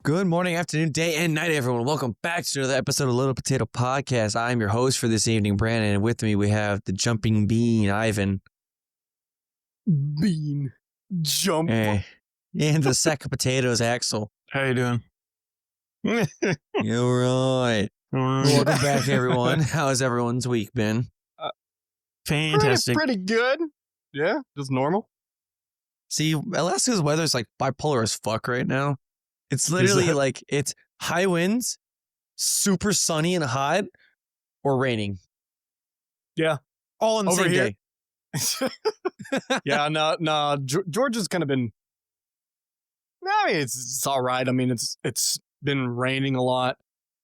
Good morning, afternoon, day, and night, everyone. Welcome back to another episode of Little Potato Podcast. I'm your host for this evening, Brandon, and with me we have the Jumping Bean, Ivan. Bean. Jump. Hey. And the sack of potatoes, Axel. How you doing? You're right. Welcome back, everyone. How has everyone's week been? Fantastic. Pretty good. Yeah, just normal. See, Alaska's weather is like bipolar as fuck right now. It's literally like it's high winds, super sunny and hot, or raining. Yeah. All on the Over same here. day. Yeah, no. Georgia's kind of been. I mean, it's all right. I mean, it's been raining a lot,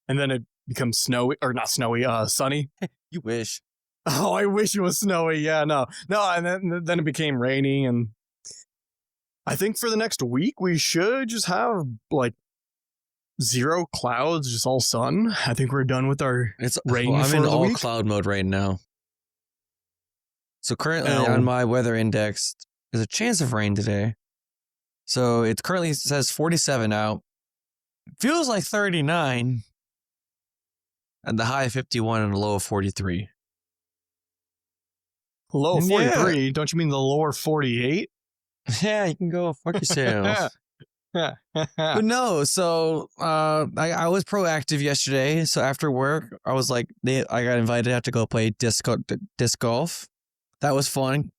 and then it becomes snowy or not snowy, sunny. You wish. Oh, I wish it was snowy. Yeah, no, and then it became rainy, and I think for the next week we should just have like zero clouds, just all sun. I think we're done with our rain. I'm for in the all week. cloud mode right now. So currently Oh. on my weather index, there's a chance of rain today. So it currently says 47 out. It feels like 39. And the high of 51 and a low of 43. Low Yeah. 43. Don't you mean the lower 48? Yeah, you can go fuck yourself. But no, so I was proactive yesterday. So after work, I was like, I got invited out to go play disc golf. That was fun.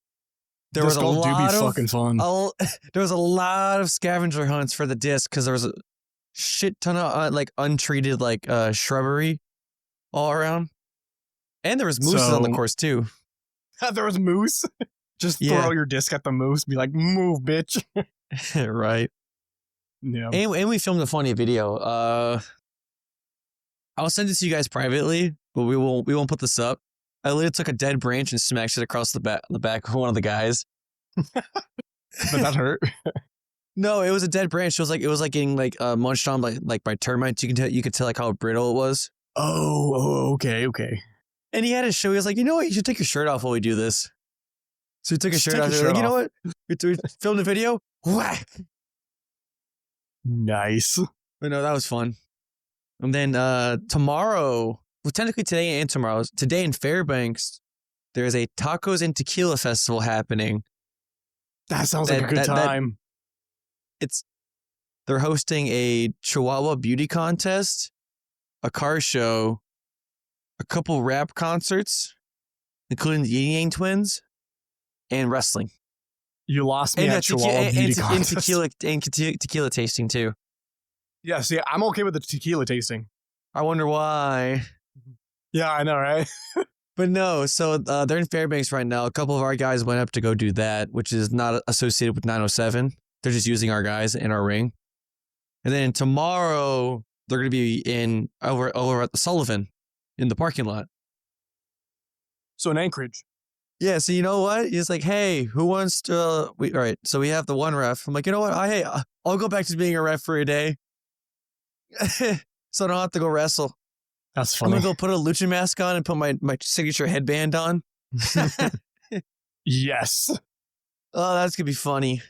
There was a Disc golf do lot be of fucking fun. there was a lot of scavenger hunts for the disc because there was a shit ton of like untreated like shrubbery all around, and there was mooses on the So- course too. There was moose. Just Yeah. throw your disc at the moose. Be like, move, bitch. Right. Yeah. And we filmed a funny video. I'll send it to you guys privately, but we won't put this up. I literally took a dead branch and smashed it across the back of one of the guys. But that hurt. No, it was a dead branch. It was like getting like munched on by termites. You could tell like how brittle it was. Oh, okay. And he had his show. He was like, you know what? You should take your shirt off while we do this. So he took his Just shirt take off. your Like, shirt you know what? We filmed a video. Whack. Nice. But no, that was fun. And then tomorrow, well, technically today and tomorrow, today in Fairbanks, there's a tacos and tequila festival happening. That sounds like a good time. They're hosting a Chihuahua beauty contest, a car show, a couple rap concerts, including the Yin Yang Twins, and wrestling. You lost me And at Chihuahua beauty contest. tequila tasting too. Yeah, see, I'm okay with the tequila tasting. I wonder why. Yeah, I know, right? But no, so they're in Fairbanks right now. A couple of our guys went up to go do that, which is not associated with 907. They're just using our guys in our ring. And then tomorrow, they're going to be over at the Sullivan in the parking lot. So in Anchorage. Yeah, so you know what? He's like, hey, who wants to... all right, so we have the one ref. I'm like, you know what? I'll go back to being a ref for a day. So I don't have to go wrestle. That's I'm funny. going to go put a lucha mask on and put my signature headband on. Yes. Oh, that's going to be funny.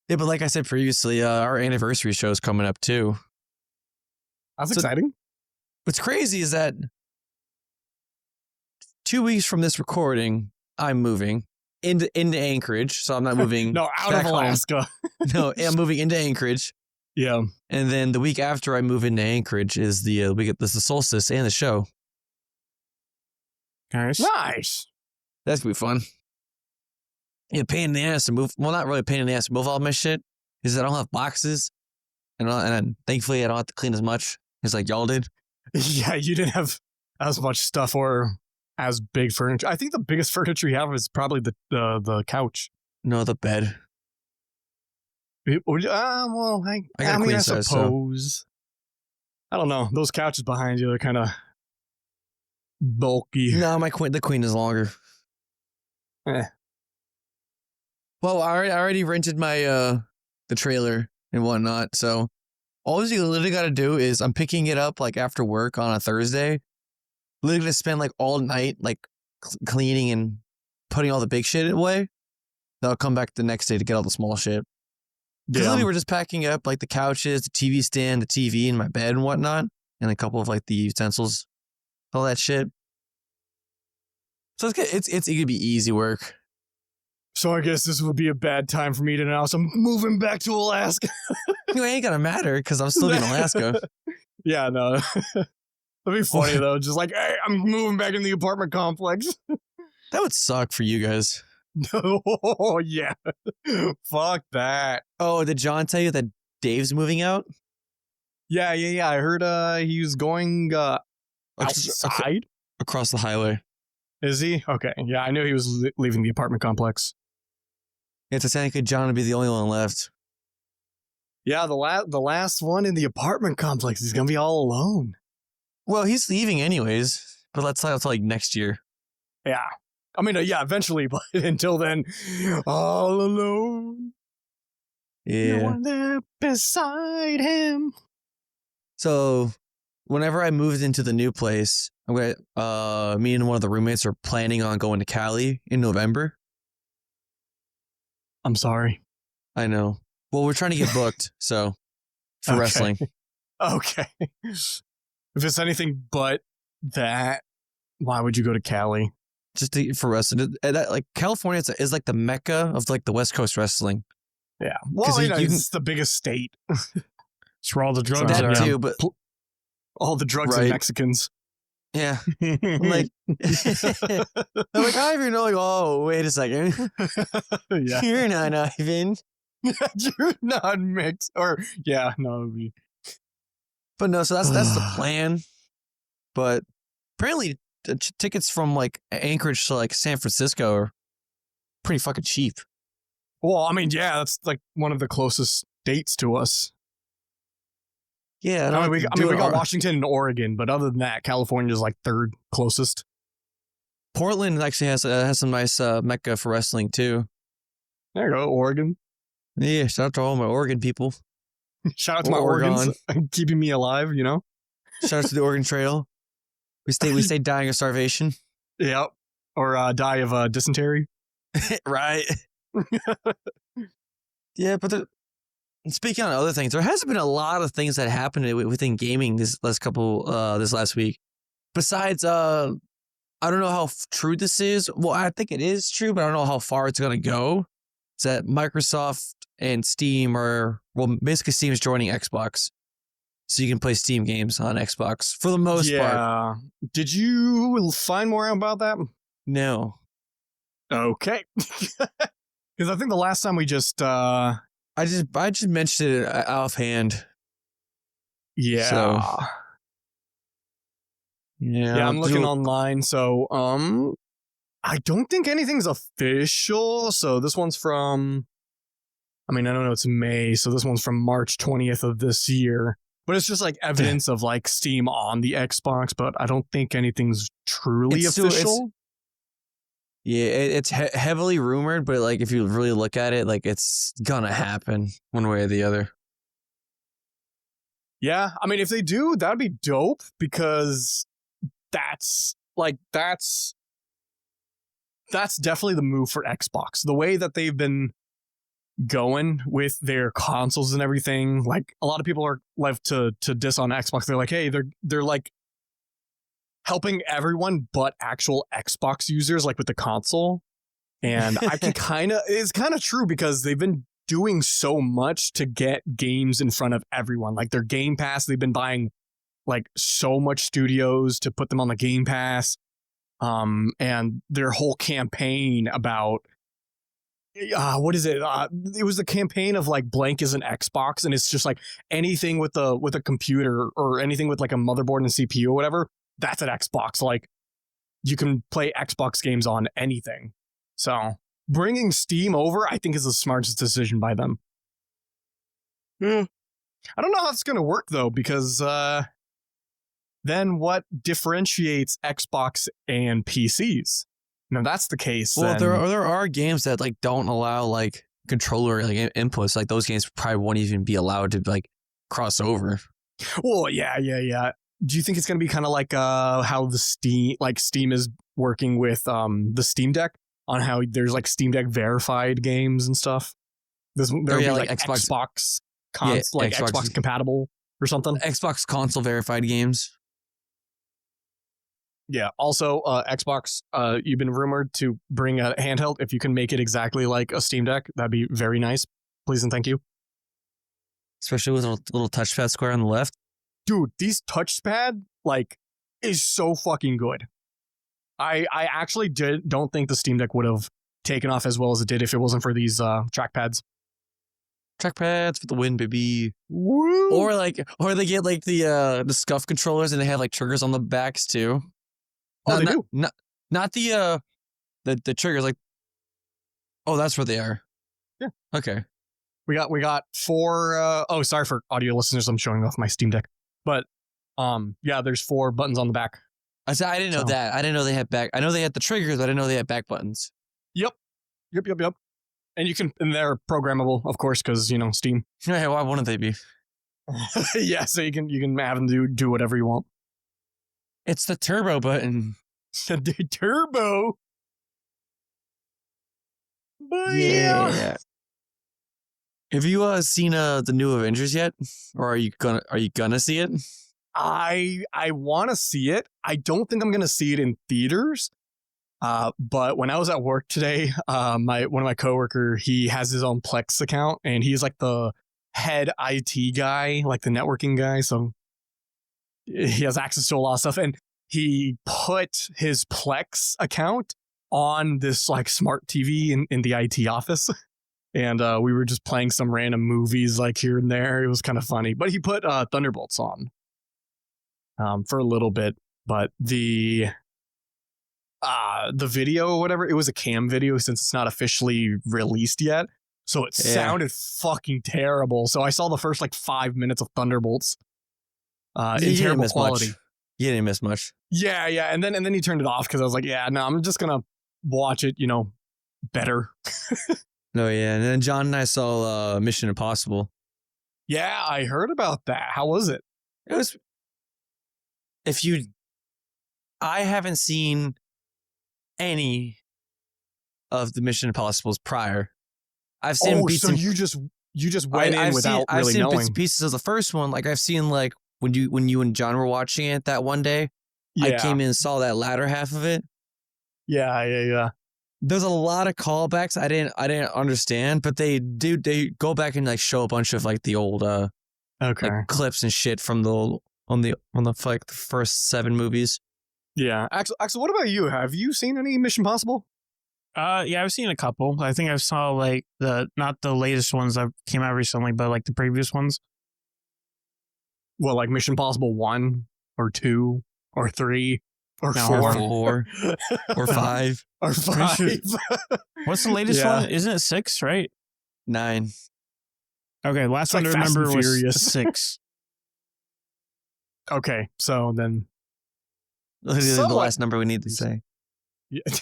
Yeah, but like I said previously, our anniversary show is coming up too. That's So- exciting. What's crazy is that 2 weeks from this recording, I'm moving into Anchorage. So I'm not moving No, out back of Alaska. home. No, I'm moving into Anchorage. Yeah. And then the week after I move into Anchorage is the the solstice and the show. Nice. That's gonna be fun. Yeah, pain in the ass to move. Well, not really pain in the ass to move all my shit. Is I don't have boxes, and thankfully I don't have to clean as much as like y'all did. Yeah, you didn't have as much stuff or as big furniture. I think the biggest furniture you have is probably the couch. No, the bed. Well, I got a mean, queen I size, so- suppose. I don't know. Those couches behind you are kind of bulky. No, the queen is longer. Eh. Well, I already rented my the trailer and whatnot. So all you literally got to do is I'm picking it up like after work on a Thursday. literally gonna spend like all night like cleaning and putting all the big shit away. Then I'll come back the next day to get all the small shit. Because literally we're just packing up like the couches, the TV stand, the TV in my bed and whatnot, and a couple of like the utensils, all that shit. So it's gonna be easy work. So I guess this would be a bad time for me to announce I'm moving back to Alaska. It ain't gonna matter because I'm still in Alaska. Yeah, no. That'd be funny though. Just like, hey, I'm moving back in the apartment complex. That would suck for you guys. Oh, yeah. Fuck that. Oh, did John tell you that Dave's moving out? Yeah. I heard he was going outside. Across the highway. Is he? Okay. Yeah, I knew he was leaving the apartment complex. It's technically John would be the only one left. Yeah, the last one in the apartment complex. He's gonna be all alone. Well, he's leaving anyways, but let's say like next year. Yeah. I mean, yeah, eventually, but until then, all alone. Yeah. No one there beside him. So, whenever I moved into the new place, I'm gonna, me and one of the roommates are planning on going to Cali in November. I'm sorry. I know. Well, we're trying to get booked, so for wrestling. Okay. If it's anything but that, why would you go to Cali? Just for wrestling. Like California is like the mecca of like the West Coast wrestling. Yeah. Well, it's the biggest state. It's where all the drugs that are. Too, but all the drugs right. and Mexicans. Yeah. I'm like, I even know, like, oh, wait a second. Yeah. You're not Ivan. You're not mixed. Or, yeah, no. But no, so that's the plan. But apparently, tickets from like Anchorage to like San Francisco are pretty fucking cheap. Well, I mean, yeah, that's like one of the closest dates to us. Yeah, I mean, we got Washington and Oregon, but other than that, California is like third closest. Portland actually has some nice mecca for wrestling too. There you go, Oregon. Yeah, shout out to all my Oregon people. Shout out to my Oregons, keeping me alive. You know. Shout out to the Oregon Trail. We stay dying of starvation. Yep, or die of dysentery. Right. Yeah, but speaking on other things, there hasn't been a lot of things that happened within gaming this last week. Besides, I don't know how true this is. Well, I think it is true, but I don't know how far it's going to go. It's that Microsoft and Steam basically Steam's joining Xbox. So you can play Steam games on Xbox for the most part. Yeah. Did you find more out about that? No. Okay. Because I think the last time we just... I just mentioned it offhand. Yeah. So, yeah, I'm looking online. So, I don't think anything's official. So this one's from... I mean, I don't know. It's May. So this one's from March 20th of this year. But it's just like evidence of like Steam on the Xbox. But I don't think anything's truly official. It's heavily rumored, but like if you really look at it, like it's gonna happen one way or the other. Yeah, I mean, if they do, that'd be dope because that's definitely the move for Xbox. The way that they've been going with their consoles and everything, like a lot of people are left to diss on Xbox. They're like, hey, they're like helping everyone but actual Xbox users, like with the console. And I can it's kind of true because they've been doing so much to get games in front of everyone. Like their Game Pass, they've been buying like so much studios to put them on the Game Pass. And their whole campaign about what is it? It was the campaign of like blank is an Xbox, and it's just like anything with a computer or anything with like a motherboard and CPU or whatever. That's an Xbox. Like you can play Xbox games on anything. So bringing Steam over, I think, is the smartest decision by them. I don't know how it's going to work though, because then what differentiates Xbox and PCs? No, that's the case. Well, then... there are games that like don't allow like controller like inputs. Like those games probably won't even be allowed to like cross over. Well, yeah. do you think it's going to be kind of like how the Steam is working with the Steam Deck on how there's like Steam Deck verified games and stuff? There'll be yeah, like like Xbox Xbox Xbox compatible or something. Xbox console verified games. Yeah. Also, Xbox, you've been rumored to bring a handheld. If you can make it exactly like a Steam Deck, that'd be very nice. Please and thank you. Especially with a little touchpad square on the left. Dude, these touchpad like is so fucking good. I actually don't think the Steam Deck would have taken off as well as it did if it wasn't for these trackpads. Trackpads for the win, baby. Woo! Or they get like the scuff controllers and they have like triggers on the backs too. Oh, they do. Not the triggers. Like, oh, that's where they are. Yeah. Okay. We got 4. Oh, sorry for audio listeners. I'm showing off my Steam Deck, but yeah, there's 4 buttons on the back. I didn't know that. I didn't know they had back. I know they had the triggers, but I didn't know they had back buttons. Yep. And they're programmable, of course, because Steam. Yeah, why wouldn't they be? Yeah, so you can have them do whatever you want. It's the turbo button. The turbo. But Yeah. Have you seen the new Avengers yet, or are you gonna see it? I want to see it. I don't think I'm gonna see it in theaters. But when I was at work today, one of my coworker, he has his own Plex account, and he's like the head IT guy, like the networking guy. So he has access to a lot of stuff, and he put his Plex account on this like smart TV in the IT office. And we were just playing some random movies like here and there. It was kind of funny. But he put Thunderbolts on for a little bit. But the video or whatever, it was a cam video since it's not officially released yet. So it sounded fucking terrible. So I saw the first like 5 minutes of Thunderbolts in terrible quality. You didn't miss much. Yeah. And then he turned it off because I was like, yeah, no, I'm just going to watch it, better. Oh, yeah. And then John and I saw Mission Impossible. Yeah, I heard about that. How was it? It was... I haven't seen any of the Mission Impossibles prior. I've seen bits so you just went in without really knowing. Bits and pieces of the first one. Like I've seen like when you and John were watching it that one day. Yeah. I came in and saw that latter half of it. Yeah. There's a lot of callbacks I didn't understand, but they go back and like show a bunch of like the old like clips and shit from the like the first 7 movies. Yeah. Axel, what about you? Have you seen any Mission Impossible? Yeah, I've seen a couple. I think I saw like not the latest ones that came out recently, but like the previous ones. Well, like Mission Impossible 1 or 2 or 3 or 4 or 5 or 5. What's the latest one? Isn't it 6, right? 9. Okay, last one I remember was 6. Okay, so then the last number we need to say.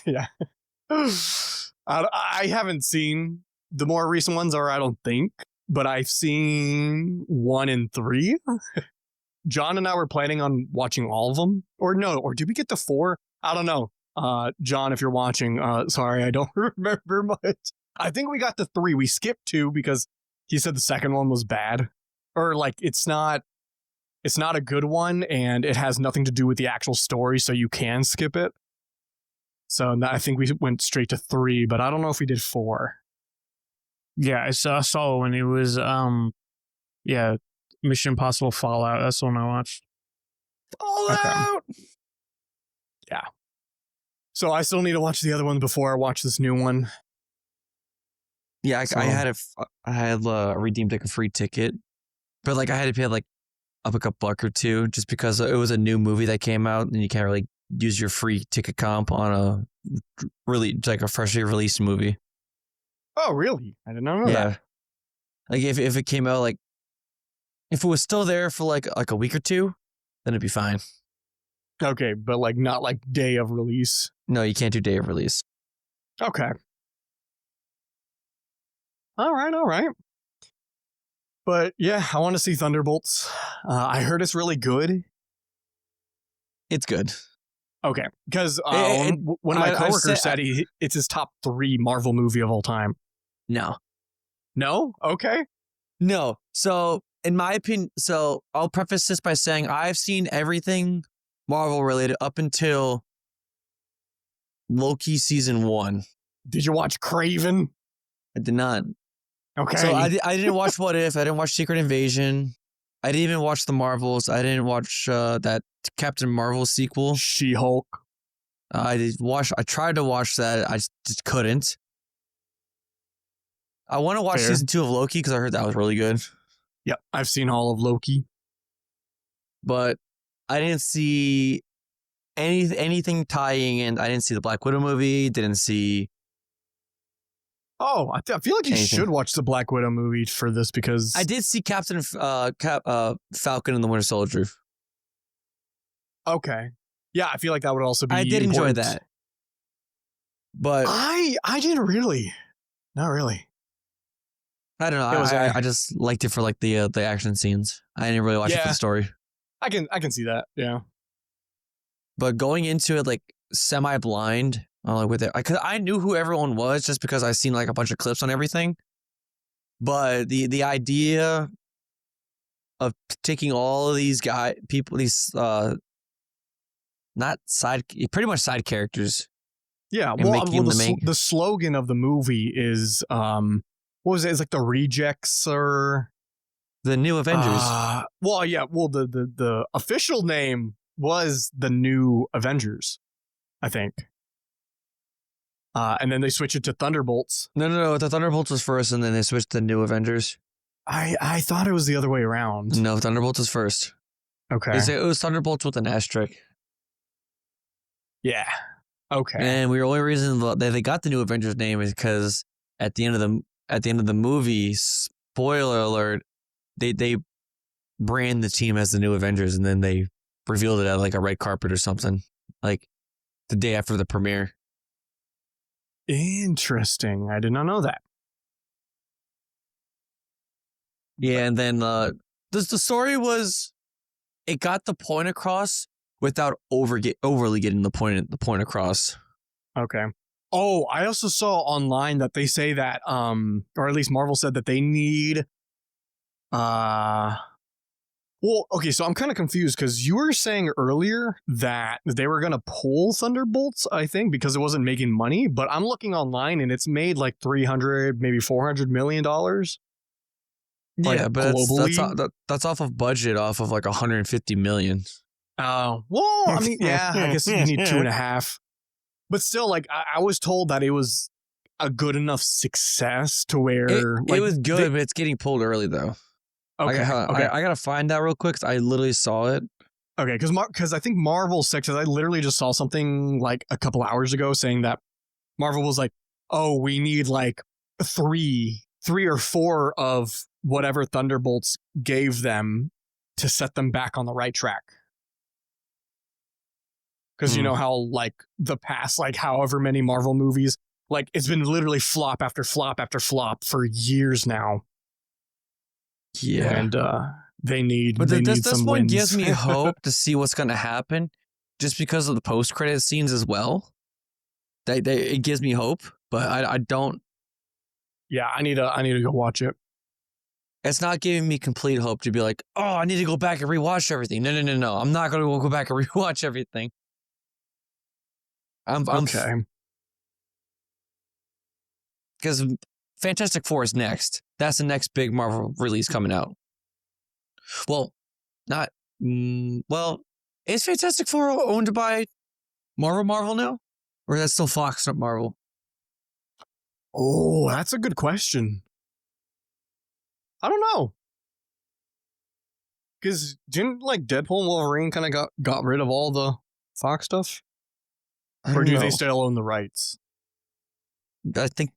Yeah. I haven't seen the more recent ones, or I don't think, but I've seen 1 and 3. John and I were planning on watching all of them, or did we get to 4? I don't know. John, if you're watching, sorry, I don't remember much. I think we got to 3. We skipped 2 because he said the second one was bad, or like it's not a good one, and it has nothing to do with the actual story, so you can skip it. So I think we went straight to 3, but I don't know if we did 4. Yeah, I saw when it was Mission Impossible Fallout. That's the one I watched. Fallout. Okay. Yeah. So I still need to watch the other one before I watch this new one. Yeah, I had redeemed like a free ticket, but like I had to pay like up like $1 or $2 just because it was a new movie that came out, and you can't really use your free ticket comp on a freshly released movie. Oh, really? I did not know that. Like if it came out like if it was still there for like a week or 2, then it'd be fine. Okay, but like not like day of release. No, you can't do day of release. Okay. All right. But yeah, I want to see Thunderbolts. I heard it's really good. It's good. Okay, because one of my I've coworkers said- said it's his top 3 Marvel movie of all time. No. No? Okay. No. So, in my opinion, I'll preface this by saying I've seen everything Marvel related up until Loki season 1. Did you watch Craven? I did not. Okay. So I didn't watch What If. I didn't watch Secret Invasion. I didn't even watch the Marvels. I didn't watch that Captain Marvel sequel. She-Hulk. I tried to watch that. I just couldn't. I want to watch Fair. season 2 of Loki because I heard that was really good. Yep, I've seen all of Loki. But I didn't see anything tying in. I didn't see the Black Widow movie. Didn't see. Oh, I feel like you Anything. should watch the Black Widow movie for this because I did see Falcon and the Winter Soldier. Okay. Yeah, I feel like that would also be I did enjoy important. that. But I didn't really. Not really. I don't know. It was I just liked it for like the action scenes. I didn't really watch it for Yeah. the story. I can see that. Yeah. But going into it like semi-blind, with it, because I knew who everyone was just because I seen like a bunch of clips on everything. But the idea of taking all of these these not side, pretty much side characters. Yeah. And Well, making the, the main- the slogan of the movie is what was it? It's like the rejects or The new Avengers. well, yeah. Well, the official name was the new Avengers, I think. And then they switched it to Thunderbolts. No. The Thunderbolts was first, and then they switched to New Avengers. I thought it was the other way around. No, Thunderbolts was first. Okay. They say it was Thunderbolts with an asterisk. Yeah. Okay. And the only reason that they got the New Avengers name is because at the end of the movie, spoiler alert, they brand the team as the New Avengers, and then they revealed it at like a red carpet or something, like the day after the premiere. Interesting. I did not know that. Yeah, and then the story was, it got the point across without overly getting the point across. Okay. Oh, I also saw online that they say that or at least Marvel said that they need well, okay, so I'm kind of confused because you were saying earlier that they were going to pull Thunderbolts, I think, because it wasn't making money, but I'm looking online and it's made like 300, maybe $400 million. Like, Yeah, but globally? that's off of budget, off of like 150 million. Oh, well, I mean, yeah, I guess you need 2.5. But still, like, I was told that it was a good enough success to where It was good, but it's getting pulled early though. Okay, I gotta find that real quick. 'Cause I literally saw it. okay, because I think Marvel sections. I literally just saw something like a couple hours ago saying that Marvel was like, "Oh, we need like three or four of whatever Thunderbolts gave them to set them back on the right track." Because you know how like the past like however many Marvel movies, like it's been literally flop after flop after flop for years now. Yeah, And they need but they need this some one wins. gives me hope to see what's gonna happen, just because of the post credit scenes as well. It gives me hope, but I don't. Yeah, I need to go watch it. It's not giving me complete hope to be like, oh, I need to go back and rewatch everything. No. I'm not gonna go back and rewatch everything. I'm Okay. Because Fantastic Four is next. That's the next big Marvel release coming out. Well, not well. Is Fantastic Four owned by Marvel now, or is that still Fox, not Marvel? Oh, that's a good question. I don't know. Because didn't like Deadpool and Wolverine kind of got rid of all the Fox stuff? I Or don't do know. they still own the rights? I think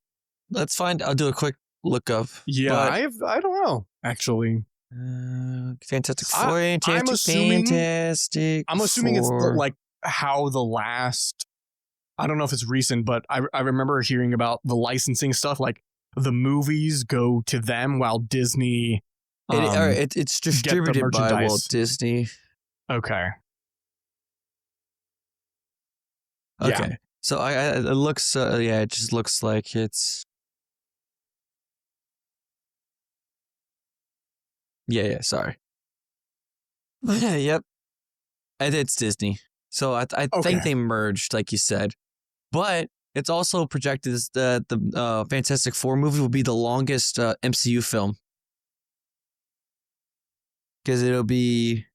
let's find. I'll do a quick look up. Yeah, but, I don't know, actually. Fantastic I- Four. I'm assuming- Fantastic. I'm assuming it's Four. like how the last, I don't know if it's recent, but I remember hearing about the licensing stuff. Like the movies go to them while Disney. It's distributed by merchandise. Walt Disney. Okay. Yeah. Okay. So it looks, it just looks like it's. Yeah, sorry. Yep. And it's Disney. So I think Okay. they merged, like you said. But it's also projected that the Fantastic Four movie will be the longest MCU film. Because it'll be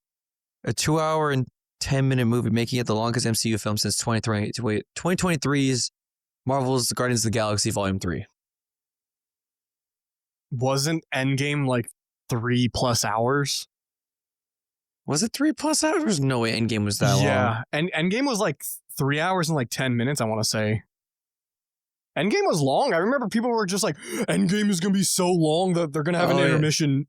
a 2 hour and 10-minute movie, making it the longest MCU film since 2023's Marvel's Guardians of the Galaxy Volume 3. Wasn't Endgame like 3+ hours? Was it 3+ hours? No way Endgame was that long. Yeah. And Endgame was like 3 hours and like 10 minutes, I want to say. Endgame was long. I remember people were just like, Endgame is going to be so long that they're going to have an intermission.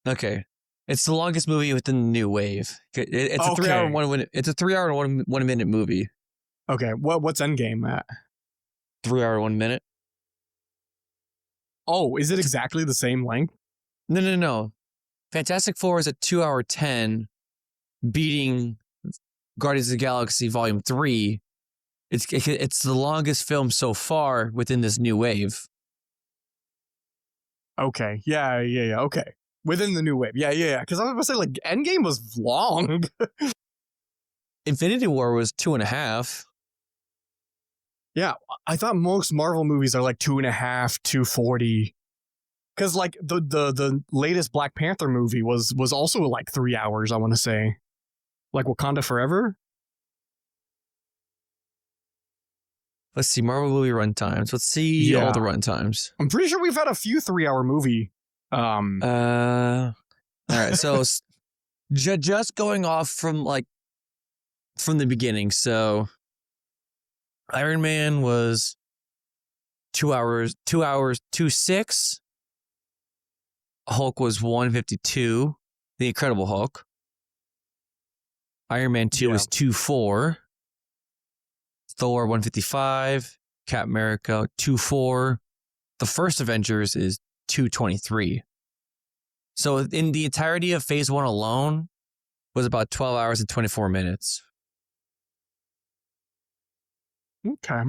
Okay. It's the longest movie within the new wave. It's a 3 hour and 1 minute. It's a 3 hour and 1 minute movie. Okay. What's Endgame at? 3 hour 1 minute. Oh, is it exactly the same length? No. Fantastic Four is a 2 hour 10, beating Guardians of the Galaxy Volume 3. It's the longest film so far within this new wave. Okay. Yeah. Okay. Within the new wave. Yeah. Because I was going to say, like, Endgame was long. Infinity War was 2.5. Yeah. I thought most Marvel movies are like 2.5, 240. Because, like, the latest Black Panther movie was also like 3 hours, I want to say. Like Wakanda Forever. Let's see, Marvel movie runtimes. Let's see all the runtimes. I'm pretty sure we've had a few 3 hour movie. All right, so just going off from the beginning. So Iron Man was 2 hours, 2:06. Hulk was 1:52. The Incredible Hulk. Iron Man 2 was 2:04. Thor 1:55. Captain America 2:04. The first Avengers is 2:23. So in the entirety of Phase 1 alone was about 12 hours and 24 minutes. Okay.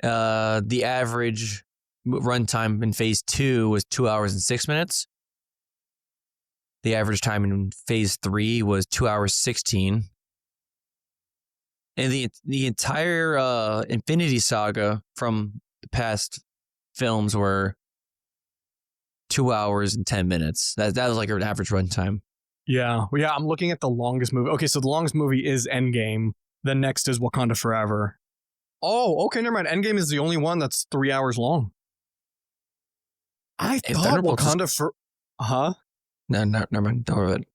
The average runtime in Phase 2 was 2 hours and 6 minutes. The average time in Phase 3 was 2 hours 16. And the entire Infinity Saga from the past films were 2 hours and 10 minutes. That was like an average runtime. Yeah. I'm looking at the longest movie. Okay, so the longest movie is Endgame. Then next is Wakanda Forever. Oh, okay, never mind. Endgame is the only one that's 3 hours long. I thought Wakanda for... Huh? No, never mind. Don't worry about it.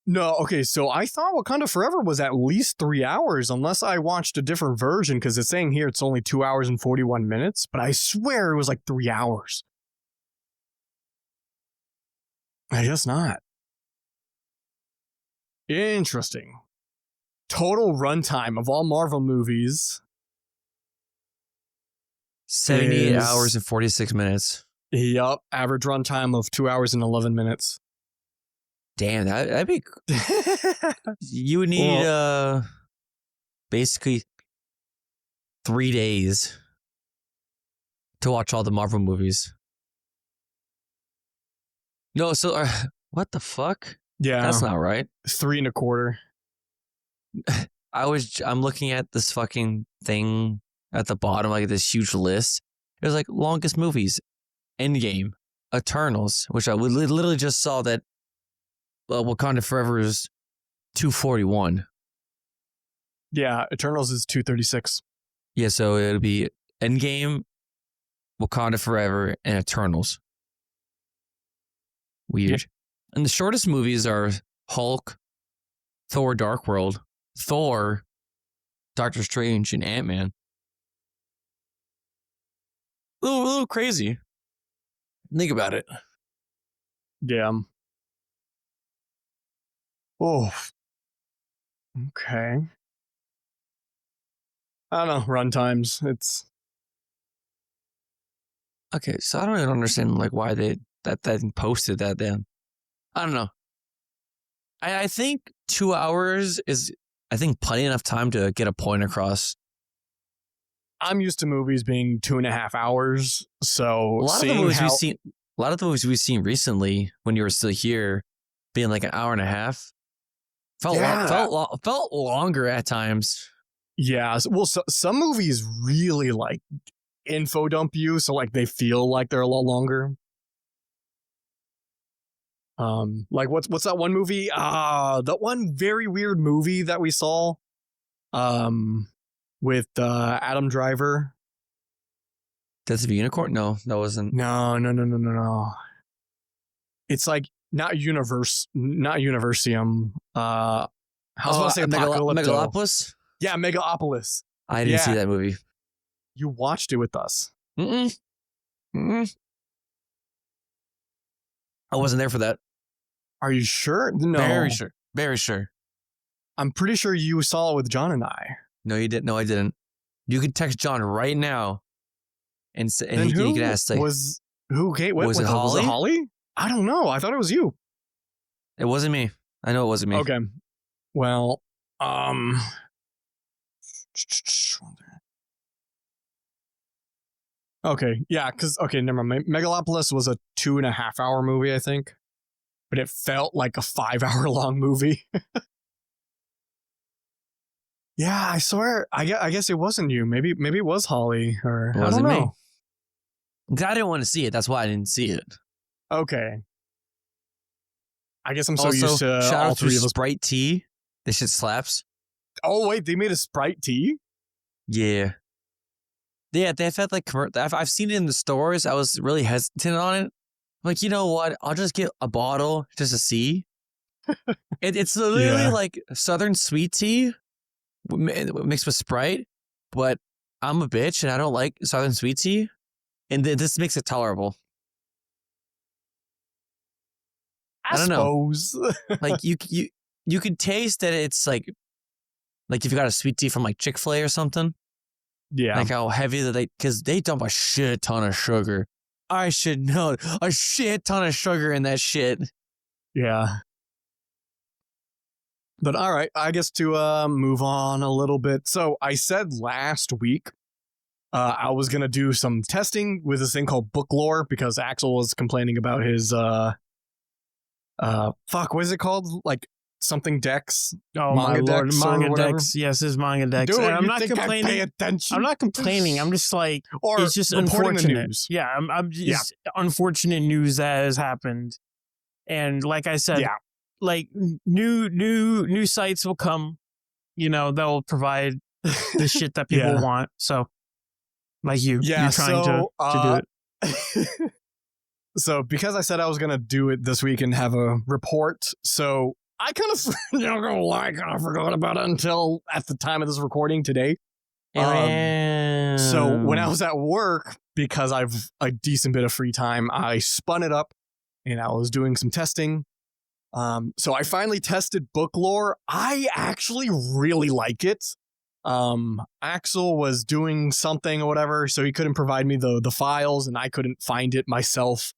No, okay, so I thought Wakanda Forever was at least 3 hours, unless I watched a different version, because it's saying here it's only 2 hours and 41 minutes, but I swear it was like 3 hours. I guess not. Interesting. Total runtime of all Marvel movies. 78 hours and 46 minutes. Yup, average runtime of 2 hours and 11 minutes. Damn, that'd be... You would need basically 3 days to watch all the Marvel movies. No, so what the fuck? Yeah. That's not right. 3 1/4. I'm looking at this fucking thing at the bottom, like this huge list. It was like longest movies. Endgame, Eternals, which I literally just saw that Wakanda Forever is 2:41. Yeah, Eternals is 2:36. Yeah, so it'll be Endgame, Wakanda Forever, and Eternals. Weird. Yeah. And the shortest movies are Hulk, Thor Dark World, Thor, Doctor Strange, and Ant-Man. A little crazy. Think about it. Yeah. Oh. Okay. I don't know, runtimes. It's okay, so I don't even understand like why they posted that then. I don't know. I think 2 hours is I think plenty enough time to get a point across. I'm used to movies being 2.5 hours, so A lot of the seeing movies how we've seen recently when you were still here, being like an hour and a half, Yeah. felt longer at times. yeah, some movies really like info dump you, so like they feel like they're a lot longer. Like what's that one movie? That one very weird movie that we saw, with Adam Driver. Death of a Unicorn? No, that wasn't. No. It's like not Universium. I was going to say Apocalypto. Megalopolis? Yeah, Megalopolis. I didn't see Yeah. that movie. You watched it with us. Mm-mm. Mm-mm. I wasn't there for that. Are you sure? No. Very sure. Very sure. I'm pretty sure you saw it with John and I. No, you didn't. No, I didn't. You could text John right now, and Then he could ask. Like, was who? Okay, what, was what it the- Was it Holly? Holly? I don't know. I thought it was you. It wasn't me. I know it wasn't me. Okay. Well, okay, yeah, because never mind. Megalopolis was a 2.5 hour movie, I think, but it felt like a 5 hour long movie. Yeah, I swear. I guess it wasn't you. Maybe it was Holly, or It I wasn't don't me. know. 'Cause I didn't want to see it. That's why I didn't see it. Okay. I guess I'm so Also, used to shout all out to three of us. Sprite Tea. This shit slaps. Oh wait, they made a Sprite tea. Yeah. Yeah, they've had like I've seen it in the stores. I was really hesitant on it. Like, you know what? I'll just get a bottle just to see. It's literally Yeah. like Southern sweet tea mixed with Sprite, but I'm a bitch and I don't like Southern sweet tea, and this makes it tolerable. I don't know. Suppose. Like you could taste that it's like if you got a sweet tea from like Chick-fil-A or something. Yeah. Like how heavy that because they dump a shit ton of sugar. I should know, a shit ton of sugar in that shit. Yeah. But all right, I guess to move on a little bit. So I said last week I was gonna do some testing with this thing called book lore because Axel was complaining about his what is it called? Like something decks. Oh Manga my lord, decks or manga whatever? decks. Yes, it's manga decks. Dude, And I'm you not think I pay complaining. attention? I'm not complaining. I'm just like Or it's just reporting the unfortunate. news. Yeah, I'm just unfortunate news that has happened. And like I said, Yeah. like new sites will come, that will provide the shit that people Yeah. want. So like you're trying so, to do it. So because I said I was gonna do it this week and have a report, so I kind of not gonna lie, I kind of forgot about it until at the time of this recording today. So when I was at work, because I've a decent bit of free time, I spun it up and I was doing some testing. So I finally tested book lore. I actually really like it. Axel was doing something or whatever, so he couldn't provide me the files, and I couldn't find it myself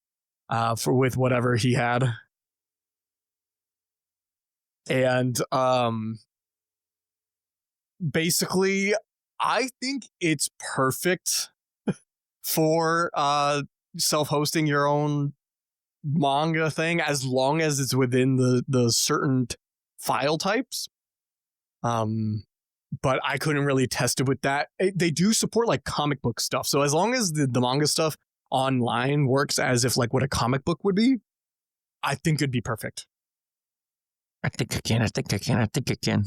with whatever he had. And basically, I think it's perfect for self-hosting your own manga thing as long as it's within the certain file types. But I couldn't really test it with that. They do support like comic book stuff, so as long as the manga stuff online works as if like what a comic book would be, I think it'd be perfect. I think I can.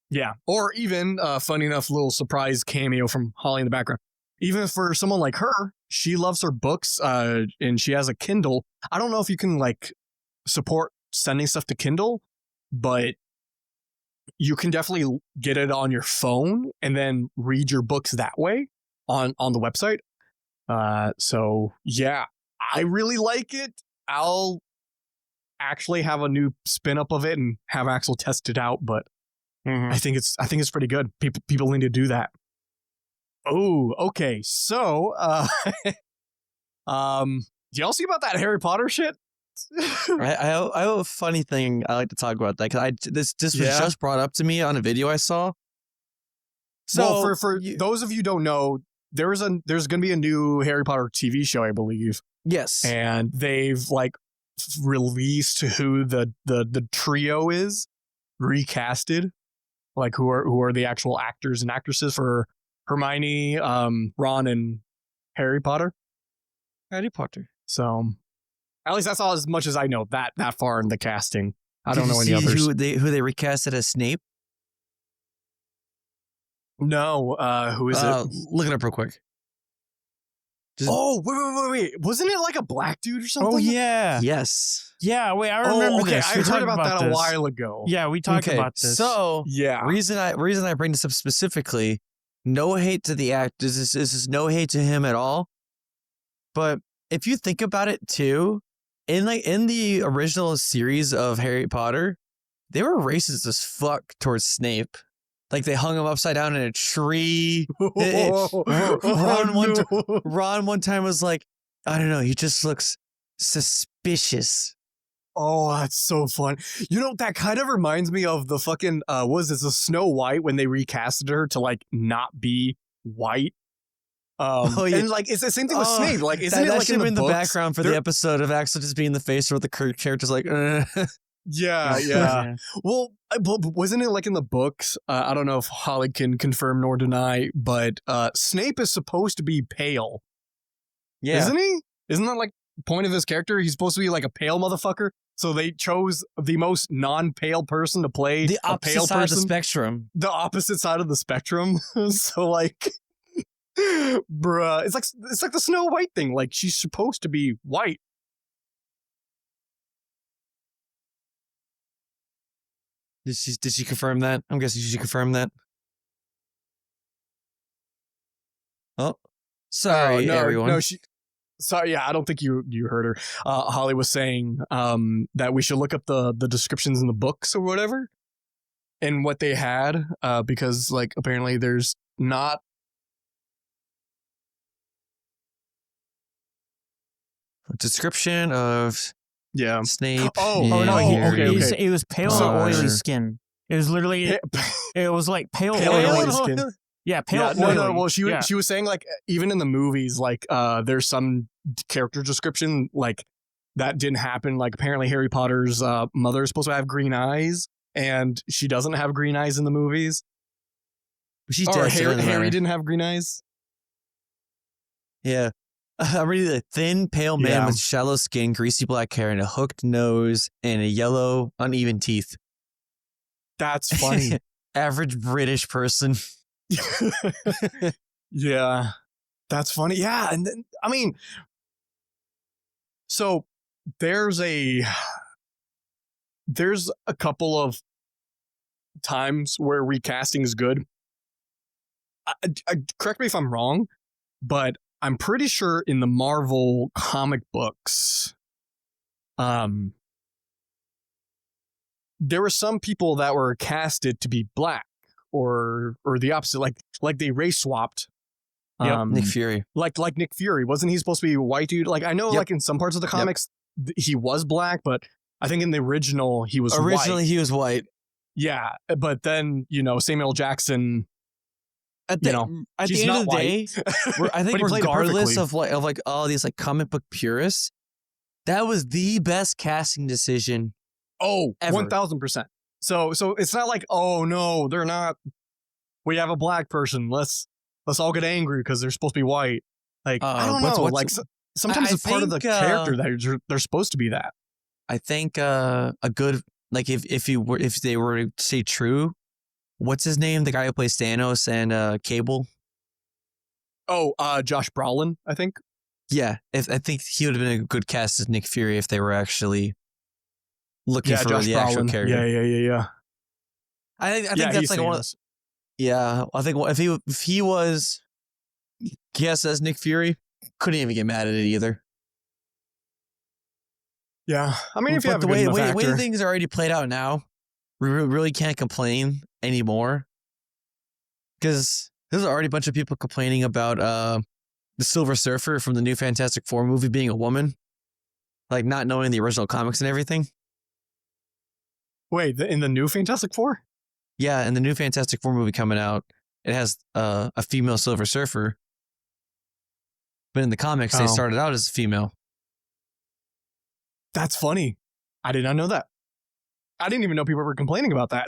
Yeah. Or even, funny enough, little surprise cameo from Holly in the background. Even for someone like her, she loves her books, and she has a Kindle. I don't know if you can like support sending stuff to Kindle, but you can definitely get it on your phone and then read your books that way on the website. So yeah, I really like it. I'll actually have a new spin up of it and have Axel test it out, but I think it's pretty good. People need to do that. Oh, okay. So, do y'all see about that Harry Potter shit? I have a funny thing I like to talk about that because this was Yeah? just brought up to me on a video I saw. So Well, for those of you who don't know, there's going to be a new Harry Potter TV show, I believe, yes, and they've like released who the trio is, recasted, like who are the actual actors and actresses for Hermione, Ron, and Harry Potter. Harry Potter. So at least that's all as much as I know that far in the casting. I Did don't know you any see others. who they recasted as Snape? No, who is it? Look it up real quick. Just- Oh, wait. Wasn't it like a black dude or something? Oh yeah, Yes. yeah. Wait, I Oh, remember okay. this. I We heard talked about that a this. while ago. Yeah, we talked Okay, about this. so Yeah. reason I bring this up specifically, no hate to the actors. This is no hate to him at all. But if you think about it too, in the original series of Harry Potter, they were racist as fuck towards Snape. Like they hung him upside down in a tree. Ron one time was like, I don't know, he just looks suspicious. Oh, that's so fun. You know, that kind of reminds me of the fucking was it the Snow White when they recasted her to like not be white? Oh, yeah. And like it's the same thing with Oh, Snape. Like isn't that it like should in have the been the books? background for the episode of Axel just being the face where the character's like, Yeah. Well, wasn't it like in the books? I don't know if Holly can confirm nor deny, but Snape is supposed to be pale, yeah. isn't he? Isn't that like the point of his character? He's supposed to be like a pale motherfucker. So they chose the most non-pale person to play The a opposite pale side of the person, spectrum. the opposite side of the spectrum. So like, bruh, it's like the Snow White thing. Like she's supposed to be white. Did she confirm that? I'm guessing she confirmed that. Oh, sorry, no, everyone. No, sorry, yeah, I don't think you heard her. Holly was saying that we should look up the descriptions in the books or whatever and what they had because like apparently there's not. Description of Yeah. Snape. Oh, and no, okay, he's- okay. it was pale So- and oily skin. It was literally, it was like pale, Pale oily and skin. oily. Yeah, pale, Yeah, oily. no. Well, she yeah. was saying like even in the movies, like there's some character description like that didn't happen. Like apparently Harry Potter's mother is supposed to have green eyes, and she doesn't have green eyes in the movies. She's Or dead. so it doesn't Harry matter. didn't have green eyes. Yeah. I'm reading a thin, pale man Yeah. with shallow skin, greasy black hair, and a hooked nose, and a yellow, uneven teeth. That's funny. Average British person. Yeah, that's funny. Yeah, and then I mean, so there's a couple of times where recasting is good. Correct me if I'm wrong, but I'm pretty sure in the Marvel comic books, there were some people that were casted to be black or the opposite, like they race swapped. Nick Fury. Like Nick Fury, wasn't he supposed to be a white dude? Like I know, Yep. like in some parts of the comics, he was black, but I think in the original he was Originally, white. he was white. Yeah, but then Samuel Jackson. At the, at he's the end not of the day, I think But he played it regardless perfectly. of like all these like comic book purists, that was the best casting decision. Oh, Ever. 1000%. So it's not like, oh no, they're not. We have a black person. Let's all get angry because they're supposed to be white. Like I don't know. Like sometimes I it's part of the think, character that they're supposed to be that. I think a good like if they were to say true, what's his name? The guy who plays Thanos and Cable. Oh, Josh Brolin, I think. Yeah, I think he would have been a good cast as Nick Fury if they were actually looking for Josh the actual Brolin. character. Yeah. I think that's like one. Yeah, I think if he was cast as Nick Fury, couldn't even get mad at it either. Yeah, I mean, if you But have the a good way enough way actor, things are already played out now, we really can't complain anymore. Because there's already a bunch of people complaining about the Silver Surfer from the new Fantastic Four movie being a woman. like not knowing the original comics and everything. Wait, in the new Fantastic Four? Yeah, and the new Fantastic Four movie coming out, it has a female Silver Surfer. But in the comics, they started out as a female. That's funny. I did not know that. I didn't even know people were complaining about that.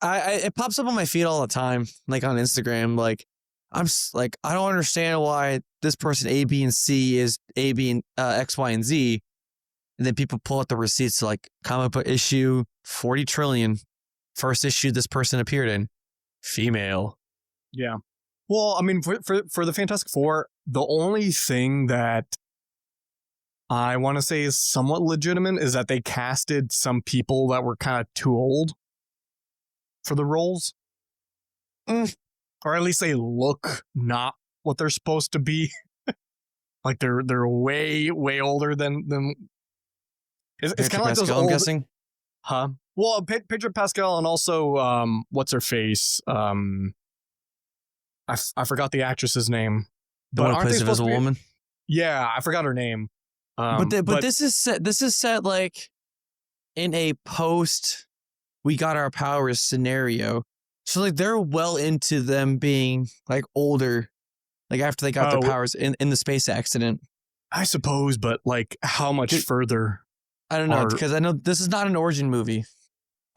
It pops up on my feed all the time, like on Instagram. Like I don't understand why this person A, B, and C is A, B, and X, Y, and Z, and then people pull out the receipts to like comic book issue 40 trillion, first issue this person appeared in, female. Yeah. Well, I mean, for the Fantastic Four, the only thing that I want to say is somewhat legitimate is that they casted some people that were kind of too old for the roles. Or at least they look not what they're supposed to be. Like they're way older than it's kind of like those old, I'm guessing. Huh? Well, Pedro Pascal and also what's her face? I forgot the actress's name. The one who plays Invisible Woman. Yeah, I forgot her name. But this is set like in a post we got our powers scenario. So like they're well into them being like older, like after they got their powers in the space accident. I suppose, but like how much further? I don't know, because I know this is not an origin movie.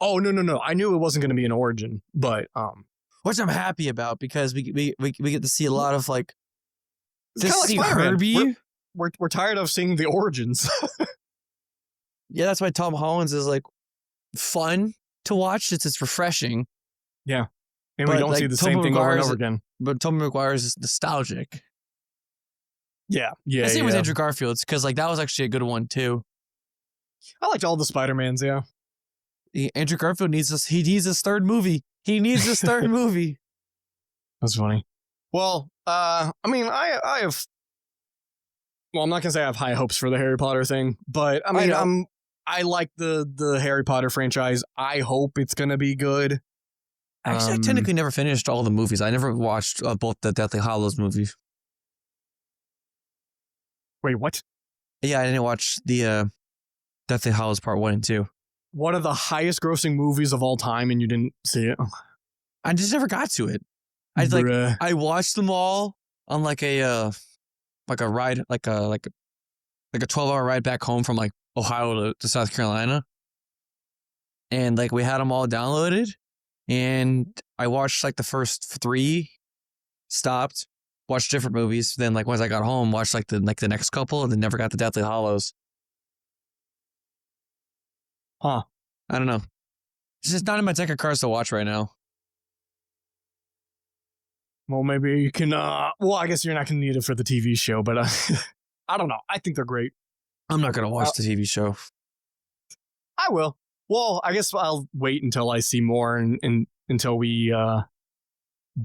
Oh no! I knew it wasn't going to be an origin, but which I'm happy about because we get to see a lot of like. Just see like Herbie. We're tired of seeing the origins. Yeah, that's why Tom Holland's is like fun to watch. It's refreshing. Yeah, and we don't see the same thing over and over again. But Tobey Maguire's is nostalgic. Yeah. Same with Andrew Garfield's because like that was actually a good one too. I liked all the Spider-Mans. Yeah. Andrew Garfield needs this. He needs his third movie. He needs his third movie. That's funny. Well, I mean, I have. Well, I'm not gonna say I have high hopes for the Harry Potter thing, but I mean, I like the Harry Potter franchise. I hope it's gonna be good. Actually, I technically never finished all the movies. I never watched both the Deathly Hallows movies. Wait, what? Yeah, I didn't watch the Deathly Hallows Part 1 and 2. One of the highest grossing movies of all time, and you didn't see it? I just never got to it. I watched them all on like a ride, like a 12-hour ride back home from like Ohio to South Carolina, and like we had them all downloaded, and I watched like the first 3, stopped, watched different movies. Then like once I got home, watched like the next couple, and then never got to Deathly Hallows. Huh? I don't know. It's just not in my deck of cards to watch right now. Well, maybe you can. Well, I guess you're not going to need it for the TV show, but I don't know. I think they're great. I'm not going to watch the TV show. I will. Well, I guess I'll wait until I see more and until we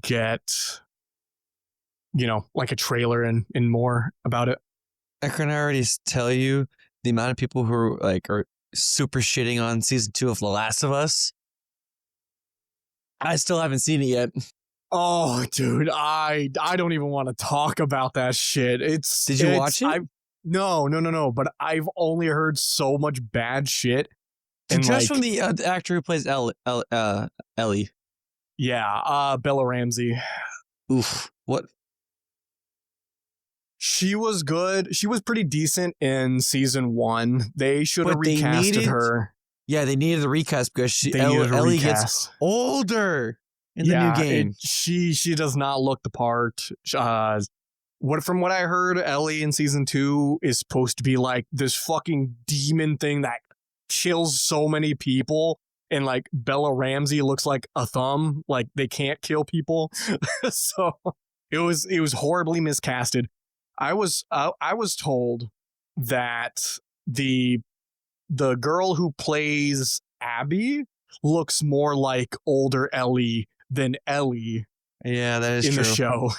get, like a trailer and more about it. I can already tell you the amount of people who are super shitting on season 2 of The Last of Us. I still haven't seen it yet. Oh, dude, I don't even want to talk about that shit. Did you watch it? No. But I've only heard so much bad shit. And just from the actor who plays Ellie. Yeah, Bella Ramsey. Oof. What? She was good. She was pretty decent in season 1. They should have recasted her. Yeah, they needed a recast because Ellie gets older in the new game. She does not look the part. From what I heard, Ellie in season 2 is supposed to be like this fucking demon thing that kills so many people, and like Bella Ramsey looks like a thumb. Like they can't kill people. So it was horribly miscasted. I was told that the girl who plays Abby looks more like older Ellie than Ellie. Yeah, that is in true. The show.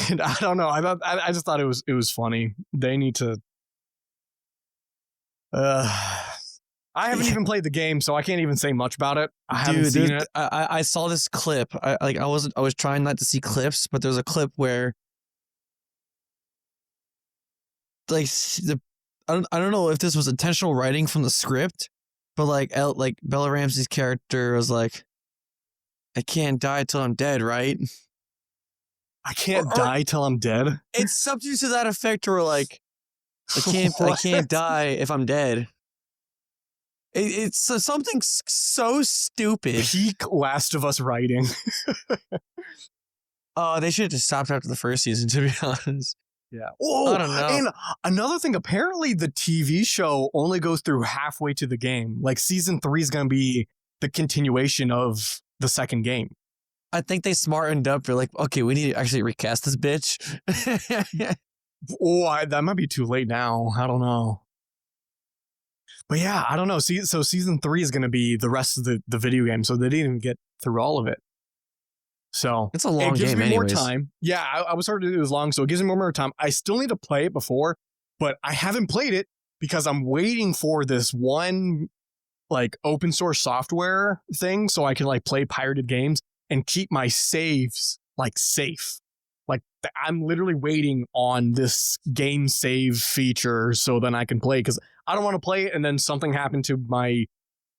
And I don't know. I just thought it was funny. They need to. I haven't even played the game, so I can't even say much about it. I haven't seen it. I saw this clip. I was trying not to see clips, but there's a clip where like I don't know if this was intentional writing from the script, but like Bella Ramsey's character was like, I can't die till I'm dead, right? I can't Or- die till I'm dead. It's something to that effect, or like, I can't What? die if I'm dead. It's something so stupid. Peak Last of Us writing. They should have just stopped after the first season, to be honest. Yeah. Oh, I don't know. And another thing, apparently the TV show only goes through halfway to the game. Like season 3 is going to be the continuation of the second game. I think they smartened up. They're like, okay, we need to actually recast this bitch. Oh, that might be too late now. I don't know. But yeah, I don't know. So season 3 is going to be the rest of the video game. So they didn't even get through all of it. So It's a long it gives game me anyways. more time. Yeah, I was hard to do this long, so it gives me more time. I still need to play it before, but I haven't played it because I'm waiting for this one like open source software thing so I can like play pirated games and keep my saves like safe. Like I'm literally waiting on this game save feature so then I can play, because I don't want to play it and then something happened to my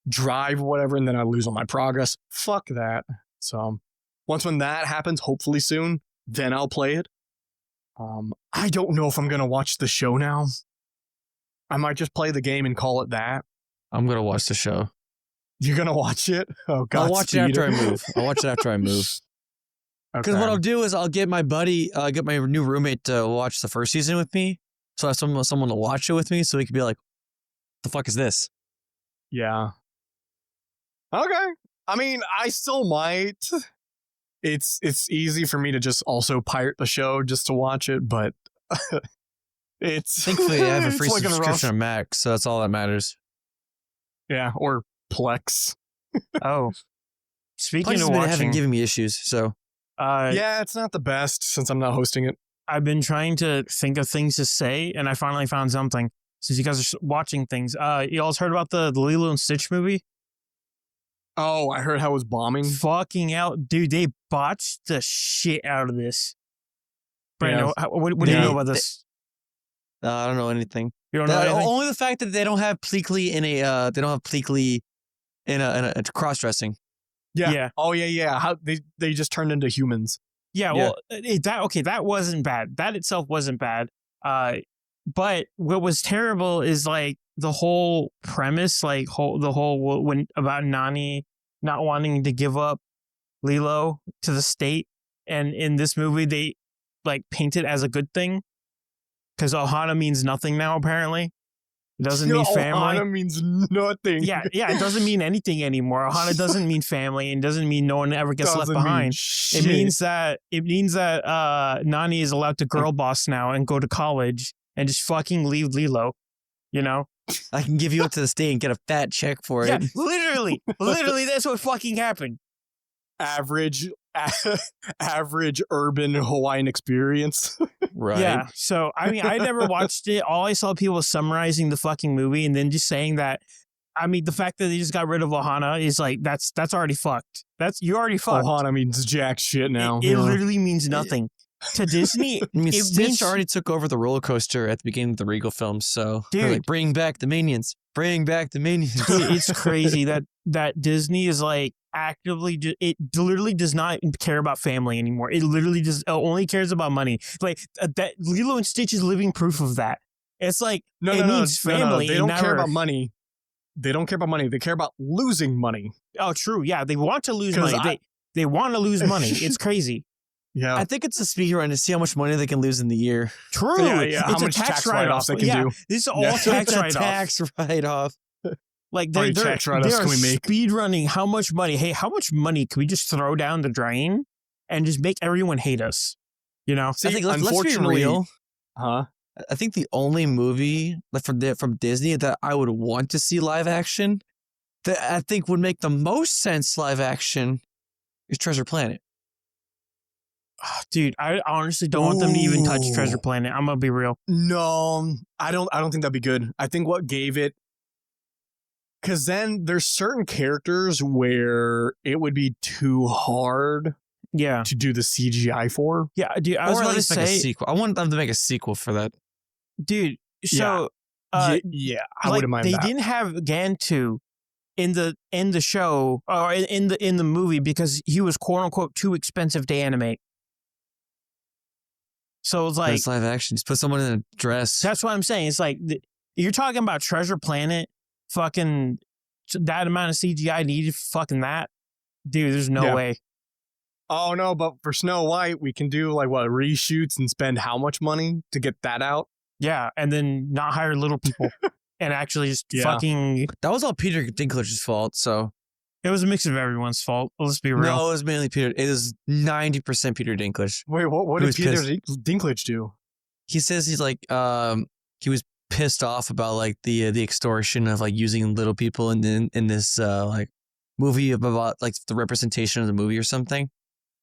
drive or whatever and then I lose all my progress. Fuck that. So once when that happens, hopefully soon, then I'll play it. I don't know if I'm gonna watch the show now. I might just play the game and call it that. I'm gonna watch the show. You're gonna watch it? Oh God! I'll watch it after I move. I'll watch it after I move. Because what I'll do is I'll get my buddy, get my new roommate to watch the first season with me. So I have someone to watch it with me, so he could be like, "The fuck is this?" Yeah. Okay. I mean, I still might. It's easy for me to just also pirate the show just to watch it, but it's Thankfully, I have a it's free like subscription on Mac, so that's all that matters. Yeah, or Plex. Oh, speaking Plex of haven't watching, given me issues, so Yeah, it's not the best since I'm not hosting it. I've been trying to think of things to say, and I finally found something. Since you guys are watching things, you all heard about the Lilo and Stitch movie? Oh, I heard how it was bombing. Fucking out, dude! They botched the shit out of this. Brandon, Yeah. what do you know about this? I don't know anything. You don't know anything? Only the fact that they don't have Pleakley in a cross dressing. Yeah. Yeah. Oh yeah. How they just turned into humans. Yeah, well, that wasn't bad. That itself wasn't bad. But what was terrible is like the whole premise, like when about Nani not wanting to give up Lilo to the state, and in this movie they like paint it as a good thing because Ohana means nothing now. Apparently, it doesn't mean family. Ohana means nothing. Yeah, it doesn't mean anything anymore. Ohana doesn't mean family, and doesn't mean no one ever gets left behind. It means that Nani is allowed to girl boss now and go to college and just fucking leave Lilo. You know? I can give you up to the state and get a fat check for Yeah, it. literally, that's what fucking happened. average urban Hawaiian experience. Right. Yeah. So I mean, I never watched it. All I saw people summarizing the fucking movie and then just saying that. I mean, the fact that they just got rid of Ohana is like that's already fucked. You already fucked. Ohana means jack shit now. It literally means nothing to Disney. I mean, It Stitch means- already took over the roller coaster at the beginning of the Regal films, so they're Dude. like, bring back the minions. Bring back the minions. Dude, it's crazy that Disney is like actively it literally does not care about family anymore. It literally just only cares about money. Like that Lilo and Stitch is living proof of that. It's like it means family. They it don't never- care about money. They don't care about money. They care about losing money. Oh, true. Yeah, they want to lose 'Cause money. They want to lose money. It's crazy. Yeah. I think it's a speed run to see how much money they can lose in the year. True. Yeah. How It's a much tax write-offs they can do. This is all Yeah. tax It's a write-off. tax write-off. Like How they're, many they're, tax they write-offs are can we make? speed running how much money. Hey, how much money can we just throw down the drain and just make everyone hate us? You know? See, I think let's be unfortunately- real. Huh? I think the only movie from Disney that I would want to see live action, that I think would make the most sense live action, is Treasure Planet. Dude, I honestly don't want them to even touch Ooh. Treasure Planet. I'm gonna be real. No, I don't think that'd be good. I think what gave it, because then there's certain characters where it would be too hard Yeah, to do the CGI for. yeah, dude. I was Or at about to least make a say, sequel. I want them to make a sequel for that. dude. So yeah, I like wouldn't mind they that. didn't have Gantu in the show or in the movie because he was quote unquote too expensive to animate. So it's like It's live action. Just put someone in a dress. that's what I'm saying. It's like you're talking about Treasure Planet, fucking that amount of CGI needed, fucking that, dude. There's no way. Oh no, but for Snow White, we can do like what reshoots and spend how much money to get that out? Yeah, and then not hire little people and actually just fucking. That was all Peter Dinklage's fault. So It was a mix of everyone's fault. Let's be real. no, it was mainly Peter. It is 90% Peter Dinklage. Wait, what He did was Peter pissed. Dinklage do? He says he's like he was pissed off about like the extortion of like using little people in this like movie about like the representation of the movie or something.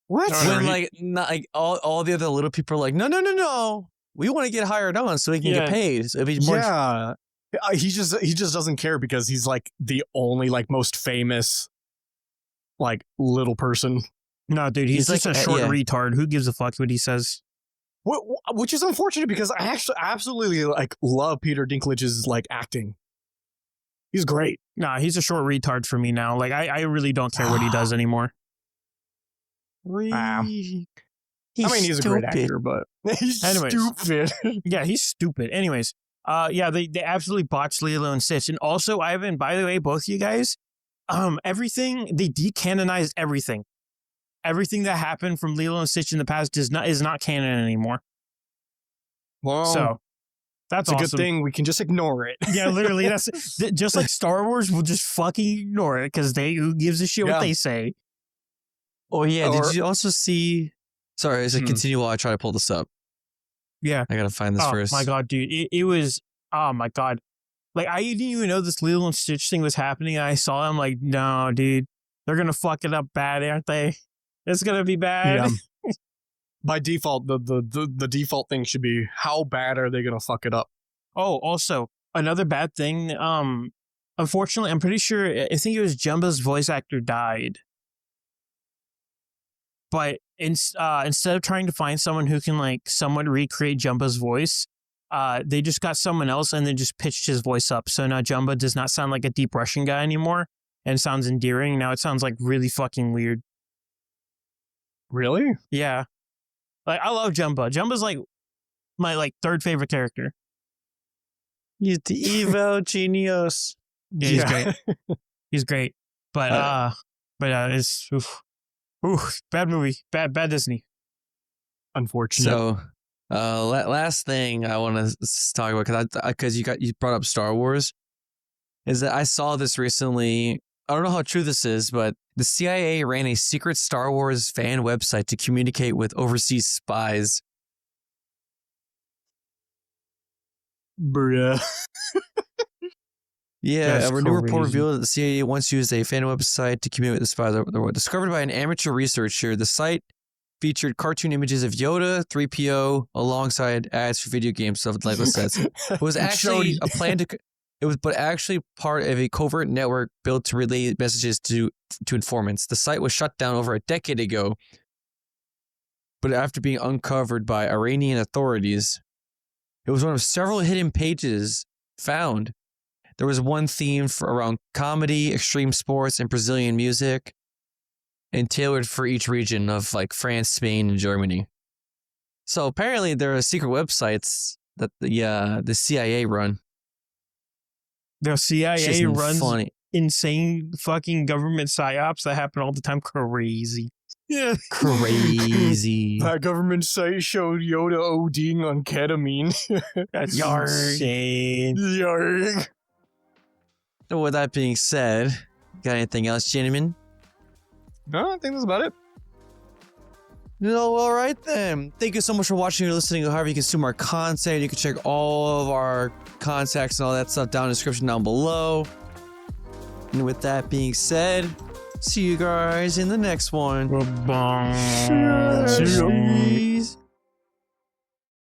What? When like not like all the other little people are like no, we want to get hired on so we can get paid. So it'd be more Yeah, he just doesn't care because he's like the only like most famous like little person. No, dude, he's just like, a short yeah. retard. Who gives a fuck what he says? Which is unfortunate because I actually absolutely like love Peter Dinklage's like acting. He's great. Nah, he's a short retard for me now. Like I really don't care what he does anymore. He's I mean, he's a great actor, but he's Anyways. stupid. Yeah, he's stupid. Anyways, yeah, they absolutely botched Lilo and Stitch. And also, Ivan, by the way, both you guys, everything, they decanonized everything. Everything that happened from Lilo and Stitch in the past is not canon anymore. Well, So that's it's a awesome. good thing. We can just ignore it. Yeah, literally, that's just like Star Wars will just fucking ignore it because who gives a shit what Yeah. they say. Oh yeah, Or- did you also see? Sorry, as I continue while I try to pull this up. Yeah. I gotta find this first. Oh my god, dude, it was. Oh my god, like I didn't even know this Lilo and Stitch thing was happening. And I saw it, I'm like, no, dude, they're gonna fuck it up bad, aren't they? It's gonna be bad. Yeah. By default, the default thing should be how bad are they gonna fuck it up? Oh, also another bad thing. Unfortunately, I'm pretty sure I think it was Jumba's voice actor died. But instead of trying to find someone who can like somewhat recreate Jumba's voice, they just got someone else and then just pitched his voice up. So now Jumba does not sound like a deep Russian guy anymore, and it sounds endearing. Now it sounds like really fucking weird. Really? Yeah, like I love Jumba. Jumba's like my like third favorite character. He's the evil genius. Yeah, he's great. He's great. But it's bad movie, bad Disney. Unfortunate. So, last thing I want to talk about because you brought up Star Wars, is that I saw this recently. I don't know how true this is, but the CIA ran a secret Star Wars fan website to communicate with overseas spies. Bruh. Yeah, That's a new report crazy. revealed that the CIA once used a fan website to communicate with the spies over the world. Discovered by an amateur researcher, the site featured cartoon images of Yoda, 3PO, alongside ads for video games, stuff like sets. It was actually a plan to. It was, but actually part of a covert network built to relay messages to informants. The site was shut down over a decade ago, but after being uncovered by Iranian authorities, it was one of several hidden pages found. There was one theme around comedy, extreme sports, and Brazilian music, and tailored for each region of like France, Spain, and Germany. So apparently there are secret websites that the CIA run. The It's CIA just runs funny. insane fucking government psyops that happen all the time. Crazy. Yeah. Crazy. That government site showed Yoda ODing on ketamine. That's Yarg. insane. Yarg. So with that being said, got anything else, gentlemen? No, I think that's about it. No, all right then. Thank you so much for watching or listening. However you consume our content, you can check all of our contacts and all that stuff down in the description down below. And with that being said, see you guys in the next one. Bye-bye. See ya.